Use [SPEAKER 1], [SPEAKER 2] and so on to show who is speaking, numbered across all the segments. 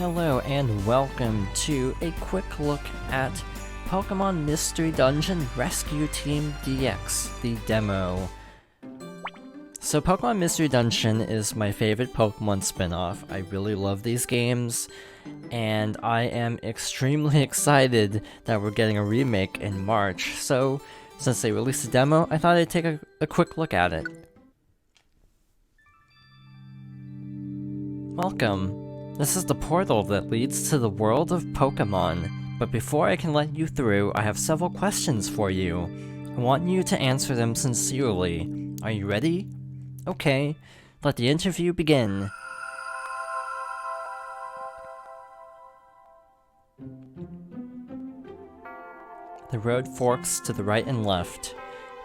[SPEAKER 1] Hello and welcome to a quick look at Pokémon Mystery Dungeon Rescue Team DX, the demo. So Pokémon Mystery Dungeon is my favorite Pokémon spin-off. I really love these games, and I am extremely excited that we're getting a remake in March. So since they released the demo, I thought I'd take a quick look at it. Welcome. This is the portal that leads to the world of Pokémon, but before I can let you through, I have several questions for you. I want you to answer them sincerely. Are you ready? Okay, let the interview begin. The road forks to the right and left.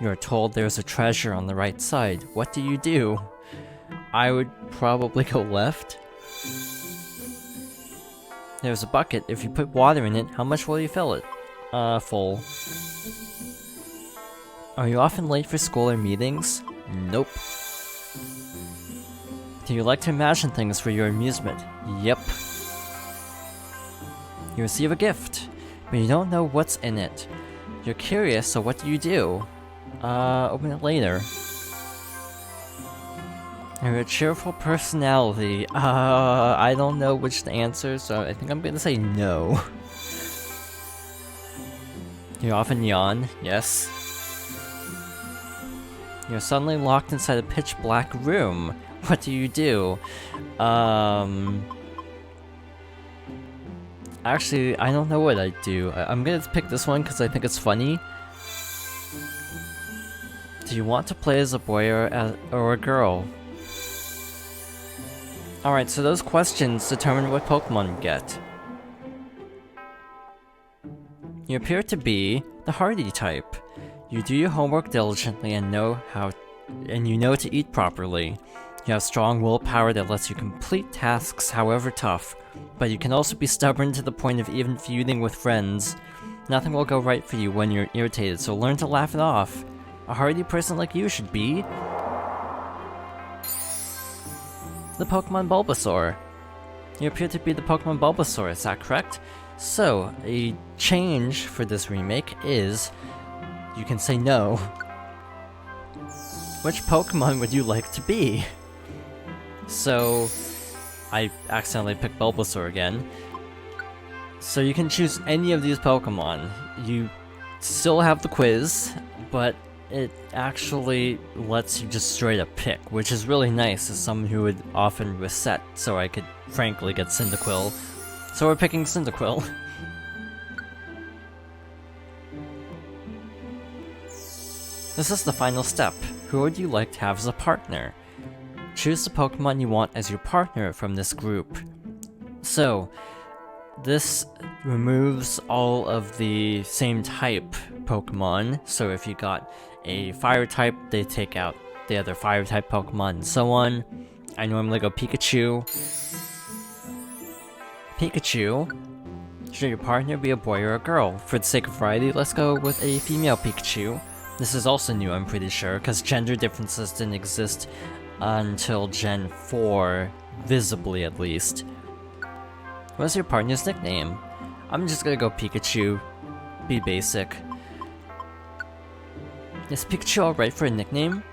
[SPEAKER 1] You are told there's a treasure on the right side. What do? I would probably go left. There's a bucket. If you put water in it, how much will you fill it? Full. Are you often late for school or meetings? Nope. Do you like to imagine things for your amusement? Yep. You receive a gift, but you don't know what's in it. You're curious, so what do? Open it later. You're a cheerful personality. I don't know which to answer, so I think I'm gonna say no. You often yawn? Yes. You're suddenly locked inside a pitch-black room. What do? Actually, I don't know what I'd do. I'm gonna pick this one because I think it's funny. Do you want to play as a boy or a girl? Alright, so those questions determine what Pokemon you get. You appear to be the hardy type. You do your homework diligently and you know to eat properly. You have strong willpower that lets you complete tasks however tough, but you can also be stubborn to the point of even feuding with friends. Nothing will go right for you when you're irritated, so learn to laugh it off. A hardy person like you should be the Pokémon Bulbasaur. You appear to be the Pokémon Bulbasaur, is that correct? So, a change for this remake is you can say no. Which Pokemon would you like to be? So, I accidentally picked Bulbasaur again. So you can choose any of these Pokemon. You still have the quiz, but it actually lets you just straight up pick, which is really nice as someone who would often reset so I could frankly get Cyndaquil. So we're picking Cyndaquil. This is the final step. Who would you like to have as a partner? Choose the Pokemon you want as your partner from this group. So, this removes all of the same type Pokemon, so if you got a fire type, they take out the other fire type Pokemon and so on. I normally go Pikachu. Should your partner be a boy or a girl? For the sake of variety, let's go with a female Pikachu. This is also new, I'm pretty sure, because gender differences didn't exist until Gen 4, visibly at least. What's your partner's nickname? I'm just gonna go Pikachu. Be basic. Is Pikachu alright for a nickname?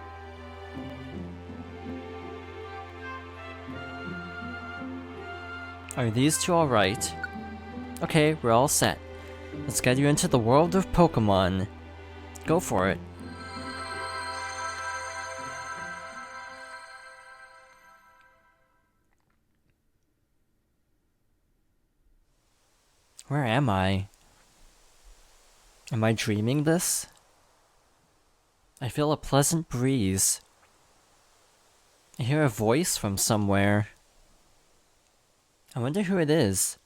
[SPEAKER 1] Are these two alright? Okay, we're all set. Let's get you into the world of Pokemon. Go for it. Where am I? Am I dreaming this? I feel a pleasant breeze. I hear a voice from somewhere. I wonder who it is.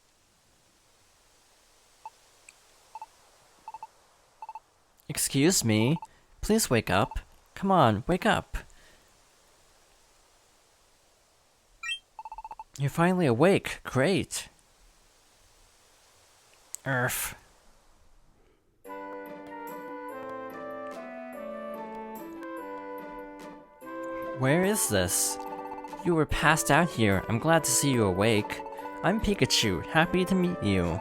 [SPEAKER 1] Excuse me? Please wake up. Come on, wake up. You're finally awake. Great. Urgh. Where is this? You were passed out here. I'm glad to see you awake. I'm Pikachu, happy to meet you.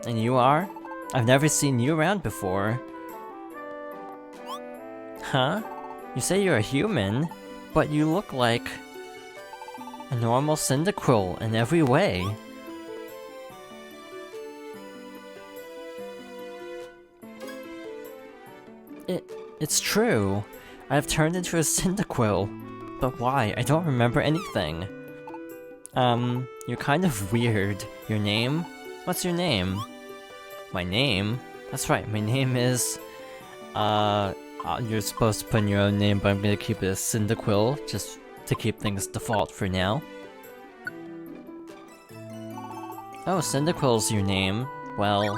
[SPEAKER 1] And you are? I've never seen you around before. Huh? You say you're a human, but you look like a normal Cyndaquil in every way. It's true. I've turned into a Cyndaquil. But why? I don't remember anything. You're kind of weird. Your name? What's your name? My name? That's right, my name is... you're supposed to put in your own name, but I'm gonna keep it as Cyndaquil, just to keep things default for now. Oh, Cyndaquil's your name. Well,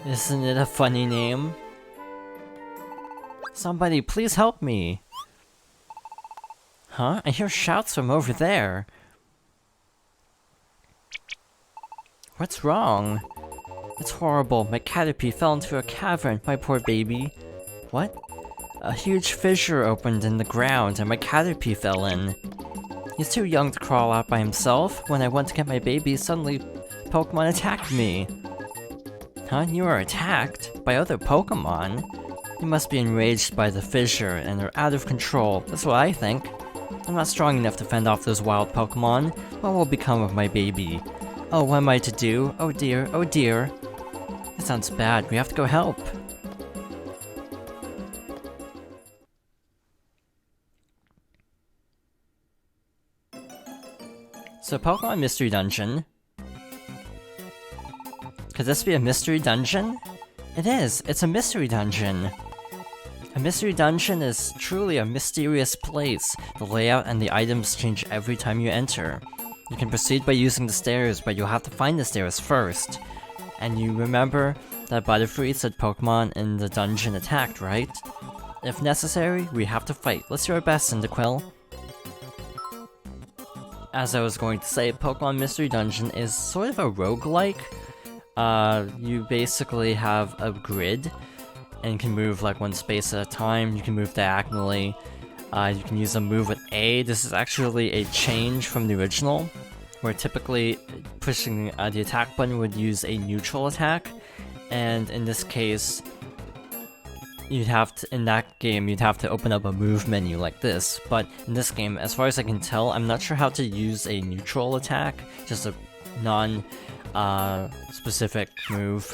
[SPEAKER 1] isn't it a funny name? Somebody, please help me! Huh? I hear shouts from over there. What's wrong? It's horrible. My Caterpie fell into a cavern, my poor baby. What? A huge fissure opened in the ground and my Caterpie fell in. He's too young to crawl out by himself. When I went to get my baby, suddenly Pokemon attacked me. Huh? You were attacked? By other Pokemon? You must be enraged by the fissure and are out of control. That's what I think. I'm not strong enough to fend off those wild Pokemon. What will become of my baby? Oh, what am I to do? Oh dear, oh dear. It sounds bad. We have to go help. So, Pokémon Mystery Dungeon. Could this be a mystery dungeon? It is! It's a mystery dungeon! A mystery dungeon is truly a mysterious place. The layout and the items change every time you enter. You can proceed by using the stairs, but you'll have to find the stairs first. And you remember that Butterfree said Pokemon in the dungeon attacked, right? If necessary, we have to fight. Let's do our best, Cyndaquil. As I was going to say, Pokemon Mystery Dungeon is sort of a roguelike. You basically have a grid, and can move like one space at a time. You can move diagonally. You can use a move with A. This is actually a change from the original, where typically pushing the attack button would use a neutral attack, and in this case, in that game, you'd have to open up a move menu like this. But in this game, as far as I can tell, I'm not sure how to use a neutral attack, just a non-specific move.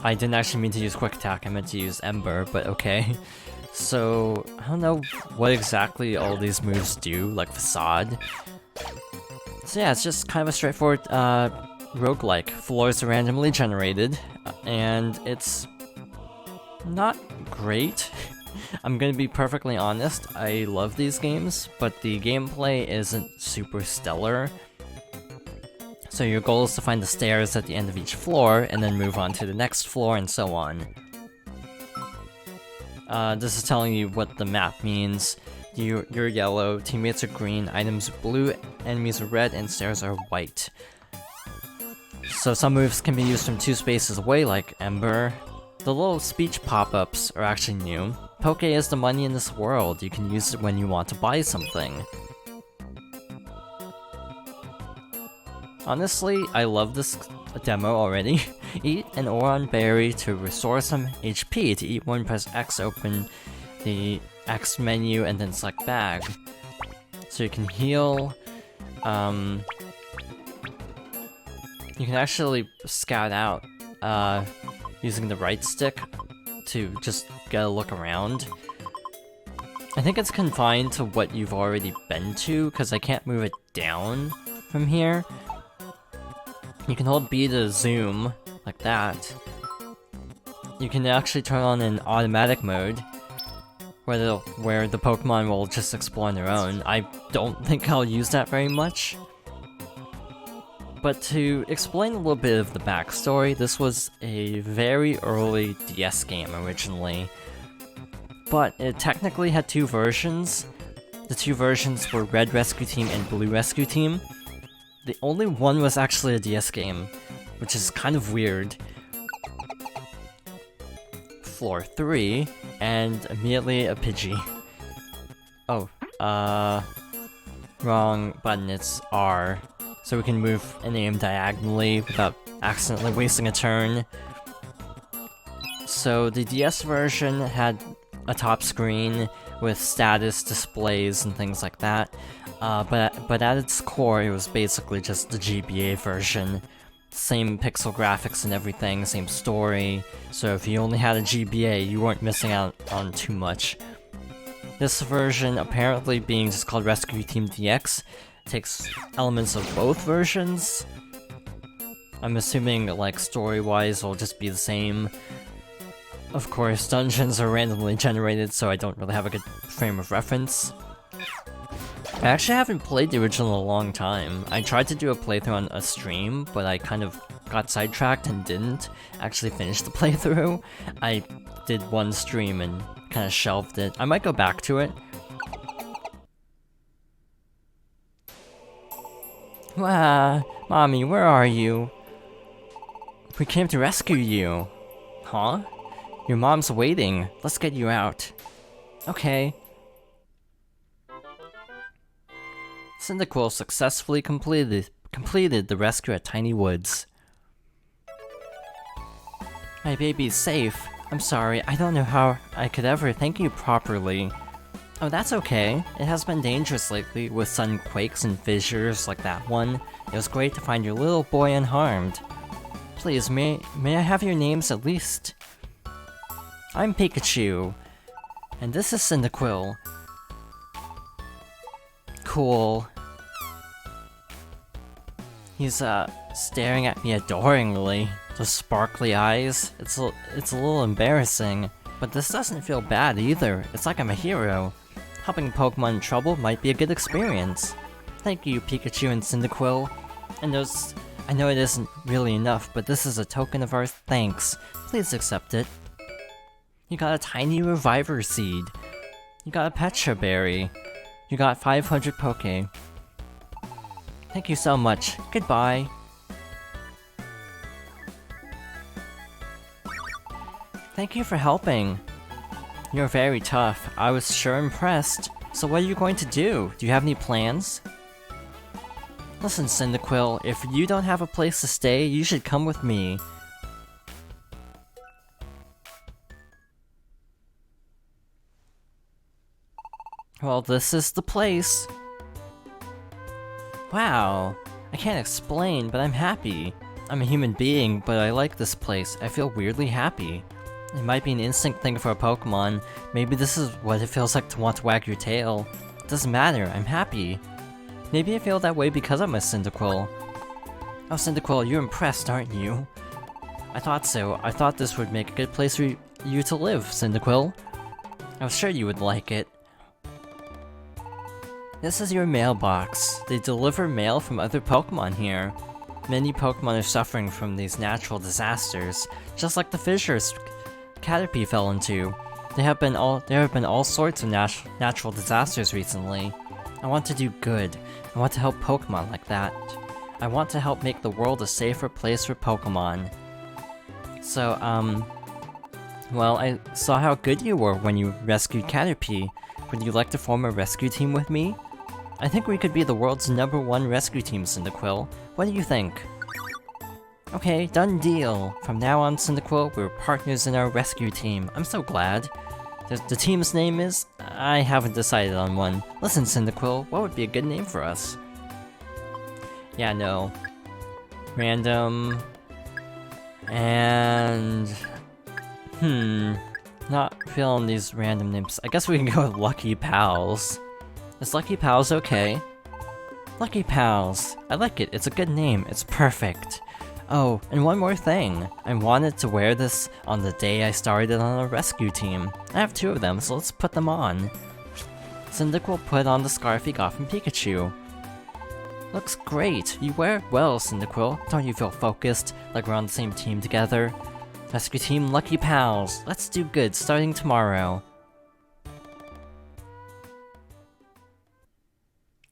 [SPEAKER 1] I didn't actually mean to use Quick Attack, I meant to use Ember, but okay. So, I don't know what exactly all these moves do, like Facade. So yeah, it's just kind of a straightforward roguelike. Floors are randomly generated, and it's not great. I'm gonna be perfectly honest, I love these games, but the gameplay isn't super stellar. So your goal is to find the stairs at the end of each floor, and then move on to the next floor, and so on. This is telling you what the map means. You're yellow, teammates are green, items are blue, enemies are red, and stairs are white. So some moves can be used from 2 spaces away, like Ember. The little speech pop-ups are actually new. Poke is the money in this world. You can use it when you want to buy something. Honestly, I love this demo already. Eat an Oron Berry to restore some HP. To eat one, press X, open the X menu, and then select Bag. So you can heal. You can actually scout out using the right stick to just get a look around. I think it's confined to what you've already been to, because I can't move it down from here. You can hold B to zoom, like that. You can actually turn on an automatic mode, where the Pokemon will just explore on their own. I don't think I'll use that very much. But to explain a little bit of the backstory, this was a very early DS game originally. But it technically had 2 versions. The 2 versions were Red Rescue Team and Blue Rescue Team. The only one was actually a DS game, which is kind of weird. Floor 3, and immediately a Pidgey. Oh, wrong button, it's R. so we can move and aim diagonally without accidentally wasting a turn. So the DS version had a top screen with status displays and things like that, but at its core it was basically just the GBA version. Same pixel graphics and everything, same story, so if you only had a GBA, you weren't missing out on too much. This version, apparently being just called Rescue Team DX, takes elements of both versions. I'm assuming, like, story-wise, it'll just be the same. Of course, dungeons are randomly generated, so I don't really have a good frame of reference. I actually haven't played the original in a long time. I tried to do a playthrough on a stream, but I kind of got sidetracked and didn't actually finish the playthrough. I did one stream and kind of shelved it. I might go back to it. Wow, Mommy, where are you? We came to rescue you. Huh? Your mom's waiting. Let's get you out. Okay. Cyndaquil successfully completed the rescue at Tiny Woods. My baby's safe. I'm sorry, I don't know how I could ever thank you properly. Oh, that's okay. It has been dangerous lately, with sudden quakes and fissures like that one. It was great to find your little boy unharmed. Please, may I have your names at least? I'm Pikachu. And this is Cyndaquil. Cool. He's, staring at me adoringly. Those sparkly eyes. It's a little embarrassing. But this doesn't feel bad either. It's like I'm a hero. Helping Pokemon in trouble might be a good experience. Thank you, Pikachu and Cyndaquil. I know it isn't really enough, but this is a token of our thanks. Please accept it. You got a tiny Reviver Seed. You got a Petra Berry. You got 500 Poké. Thank you so much. Goodbye. Thank you for helping. You're very tough. I was sure impressed. So what are you going to do? Do you have any plans? Listen, Cyndaquil, if you don't have a place to stay, you should come with me. Well, this is the place. Wow. I can't explain, but I'm happy. I'm a human being, but I like this place. I feel weirdly happy. It might be an instinct thing for a Pokemon. Maybe this is what it feels like to want to wag your tail. It doesn't matter, I'm happy. Maybe I feel that way because I'm a Cyndaquil. Oh, Cyndaquil, you're impressed, aren't you? I thought so. I thought this would make a good place for you to live, Cyndaquil. I was sure you would like it. This is your mailbox. They deliver mail from other Pokemon here. Many Pokemon are suffering from these natural disasters, just like the fissures Caterpie fell into. There have been all sorts of natural disasters recently. I want to do good. I want to help Pokemon like that. I want to help make the world a safer place for Pokemon. So, well, I saw how good you were when you rescued Caterpie. Would you like to form a rescue team with me? I think we could be the world's #1 rescue team, Cyndaquil. What do you think? Okay, done deal. From now on, Cyndaquil, we're partners in our rescue team. I'm so glad. The team's name is? I haven't decided on one. Listen, Cyndaquil, what would be a good name for us? Yeah, no. Random... And... Not feeling these random names. I guess we can go with Lucky Pals. Is Lucky Pals okay? Lucky Pals. I like it. It's a good name. It's perfect. Oh, and one more thing. I wanted to wear this on the day I started on a rescue team. I have 2 of them, so let's put them on. Cyndaquil put on the scarf he got from Pikachu. Looks great. You wear it well, Cyndaquil. Don't you feel focused, like we're on the same team together? Rescue Team Lucky Pals. Let's do good starting tomorrow.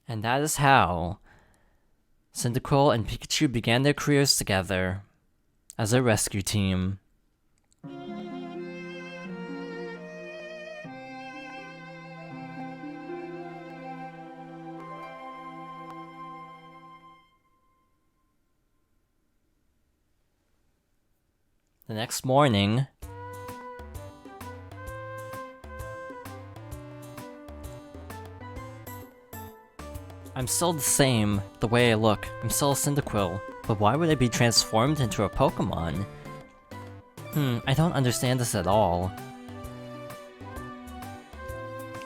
[SPEAKER 1] And that is how Cyndaquil and Pikachu began their careers together as a rescue team. The next morning... I'm still the same, the way I look. I'm still a Cyndaquil, but why would I be transformed into a Pokémon? I don't understand this at all.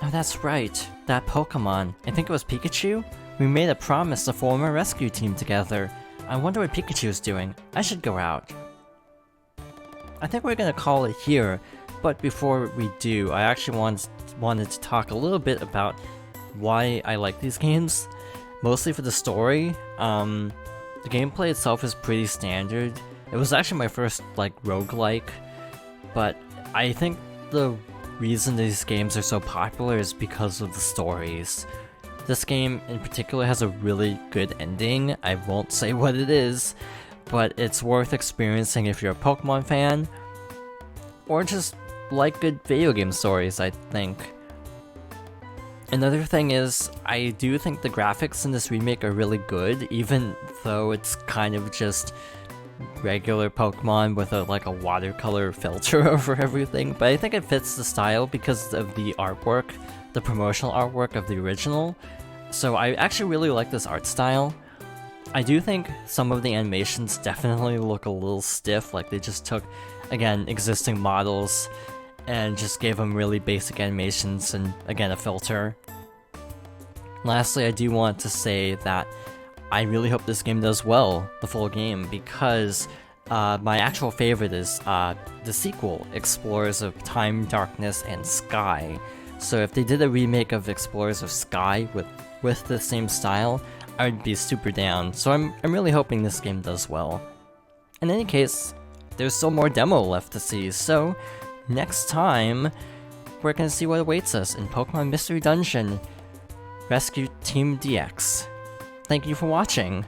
[SPEAKER 1] Oh, that's right. That Pokémon. I think it was Pikachu? We made a promise to form a rescue team together. I wonder what Pikachu's doing. I should go out. I think we're gonna call it here, but before we do, I actually wanted to talk a little bit about why I like these games. Mostly for the story. The gameplay itself is pretty standard. It was actually my first, roguelike, but I think the reason these games are so popular is because of the stories. This game in particular has a really good ending. I won't say what it is, but it's worth experiencing if you're a Pokemon fan, or just like good video game stories, I think. Another thing is, I do think the graphics in this remake are really good, even though it's kind of just regular Pokemon with a watercolor filter over everything, but I think it fits the style because of the artwork, the promotional artwork of the original. So I actually really like this art style. I do think some of the animations definitely look a little stiff, like they just took, again, existing models and just gave them really basic animations and, again, a filter. Lastly, I do want to say that I really hope this game does well, the full game, because my actual favorite is the sequel, Explorers of Time, Darkness, and Sky. So if they did a remake of Explorers of Sky with the same style, I would be super down. So I'm really hoping this game does well. In any case, there's still more demo left to see, so next time, we're gonna see what awaits us in Pokémon Mystery Dungeon Rescue Team DX. Thank you for watching!